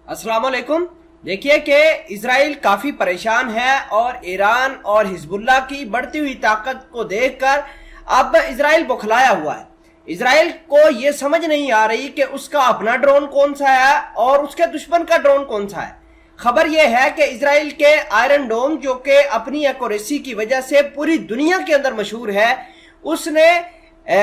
अस्सलाम वालेकुम। देखिए कि इजराइल काफ़ी परेशान है और ईरान और हिजबुल्लाह की बढ़ती हुई ताकत को देखकर अब इजराइल बौखलाया हुआ है। इजराइल को ये समझ नहीं आ रही कि उसका अपना ड्रोन कौन सा है और उसके दुश्मन का ड्रोन कौन सा है। खबर यह है कि इजराइल के आयरन डोम, जो कि अपनी एक्यूरेसी की वजह से पूरी दुनिया के अंदर मशहूर है, उसने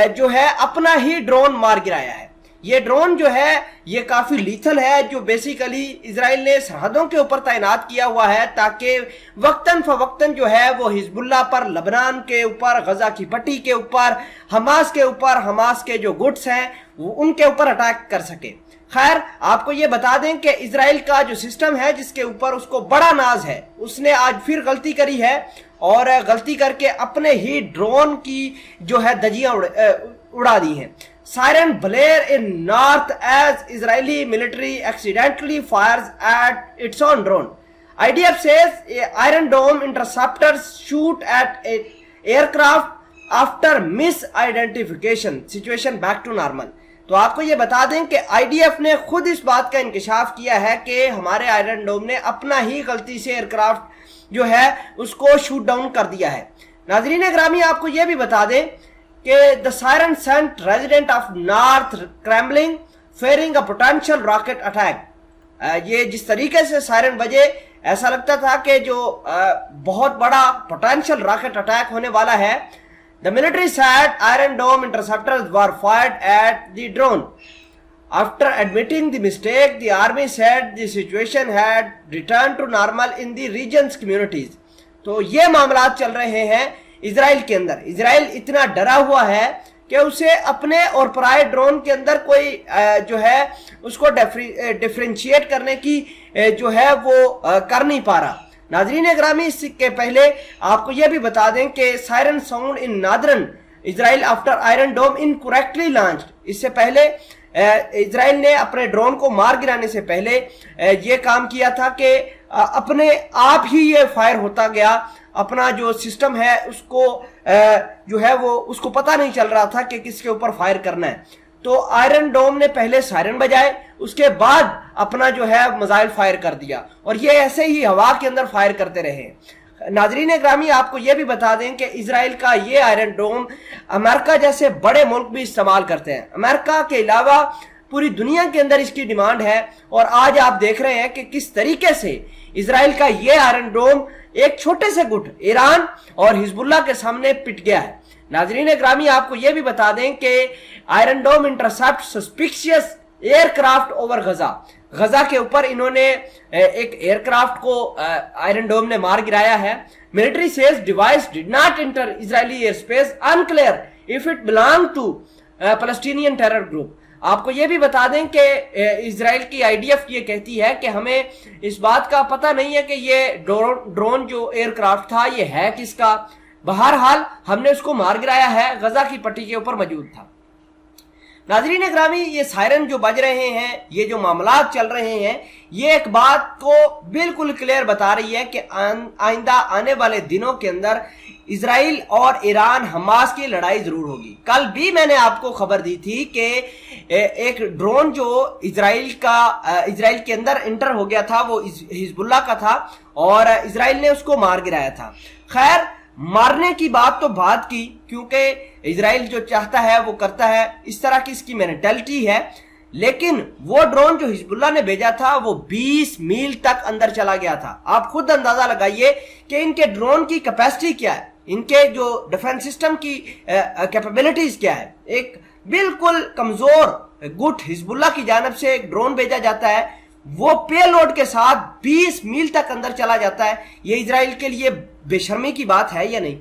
जो है अपना ही ड्रोन मार गिराया है। ये ड्रोन जो है ये काफी लीथल है, जो बेसिकली इजराइल ने सरहदों के ऊपर तैनात किया हुआ है ताकि वक्तन फवक्तन जो है वो हिजबुल्लाह पर, लबनान के ऊपर, गजा की पट्टी के ऊपर, हमास के ऊपर, हमास के जो गुड्स हैं वो उनके ऊपर अटैक कर सके। खैर, आपको ये बता दें कि इजराइल का जो सिस्टम है जिसके ऊपर उसको बड़ा नाज है, उसने आज फिर गलती करी है और गलती करके अपने ही ड्रोन की जो है धज्जियां उड़ा दी हैं। Siren blare in north as Israeli military accidentally fires at its own drone. IDF says Iron Dome interceptors shoot at an aircraft after misidentification. Situation back to normal. तो आपको ये बता दें कि IDF ने खुद इस बात का इंकशाफ किया है कि हमारे आयरन डोम ने अपना ही गलती से एयरक्राफ्ट जो है उसको शूट डाउन कर दिया है। नाजरीन ग्रामी, आपको ये भी बता दें कि the siren sent resident of North Kremlin fearing a potential rocket attack. ये जिस तरीके से सायरन बजे ऐसा लगता था कि जो बहुत बड़ा potential rocket attack होने वाला है। The military said Iron Dome interceptors were fired at the drone. After admitting the mistake, the army said the situation had returned to normal in the region's communities. तो ये मामलात चल रहे हैं Israel के अंदर। इजराइल इतना डरा हुआ है कि उसे अपने और पराये ड्रोन के अंदर कोई जो है उसको डिफरेंशिएट करने की जो है वो कर नहीं पा रहा। नाजरीन ग्रामी, इसके पहले आपको यह भी बता दें कि siren sound in northern Israel after Iron Dome incorrectly launched. इससे पहले इजराइल ने अपने ड्रोन को मार गिराने से पहले ये काम किया था कि अपने आप ही ये फायर होता गया। अपना जो सिस्टम है उसको जो है वो उसको पता नहीं चल रहा था कि किसके ऊपर फायर करना है। तो आयरन डोम ने पहले सायरन बजाए, उसके बाद अपना जो है मिसाइल फायर कर दिया और ये ऐसे ही हवा के अंदर फायर करते रहे। नाजरीन ग्रामी, आपको ये भी बता दें कि इजराइल का ये आयरन डोम अमेरिका जैसे बड़े मुल्क भी इस्तेमाल करते हैं। अमेरिका के अलावा पूरी दुनिया के अंदर इसकी डिमांड है और आज आप देख रहे हैं कि किस तरीके से इजराइल का ये आयरन डोम एक छोटे से गुट ईरान और हिजबुल्लाह के सामने पिट गया है। नाजरीन ग्रामी, आपको यह भी बता दें कि आयरन डोम इंटरसेप्ट सस्पिशियस एयरक्राफ्ट ओवर गजा। गजा के ऊपर इन्होंने एक एयरक्राफ्ट को आयरन डोम ने मार गिराया है। Military says device did not enter Israeli air space, unclear if it belong to Palestinian terror group. आपको ये भी बता दें कि इजराइल की आईडीएफ ये कहती है कि हमें इस बात का पता नहीं है कि ये ड्रोन जो एयरक्राफ्ट था ये है किसका। बहरहाल हमने उसको मार गिराया है, गजा की पट्टी के ऊपर मौजूद था। नाजरीन ग्रामी, ये सायरन जो बज रहे हैं, ये जो मामलात चल रहे हैं, ये एक बात को बिल्कुल क्लियर बता रही है कि आइंदा आने वाले दिनों के अंदर इजराइल और ईरान हमास की लड़ाई जरूर होगी। कल भी मैंने आपको खबर दी थी कि एक ड्रोन जो इजराइल के अंदर इंटर हो गया था वो हिजबुल्लाह का था और इजराइल ने उसको मार गिराया था। खैर, मारने की बात तो बात की, क्योंकि इजराइल जो चाहता है वो करता है, इस तरह की इसकी मेंटालिटी है। लेकिन वो ड्रोन जो हिजबुल्लाह ने भेजा था वो 20 मील तक अंदर चला गया था। आप खुद अंदाजा लगाइए कि इनके ड्रोन की कैपेसिटी क्या है, इनके जो डिफेंस सिस्टम की कैपेबिलिटीज क्या है। एक बिल्कुल कमजोर गुट हिजबुल्लाह की जानिब से एक ड्रोन भेजा जाता है, वो पेलोड के साथ 20 मील तक अंदर चला जाता है। ये इजराइल के लिए बेशर्मी की बात है या नहीं?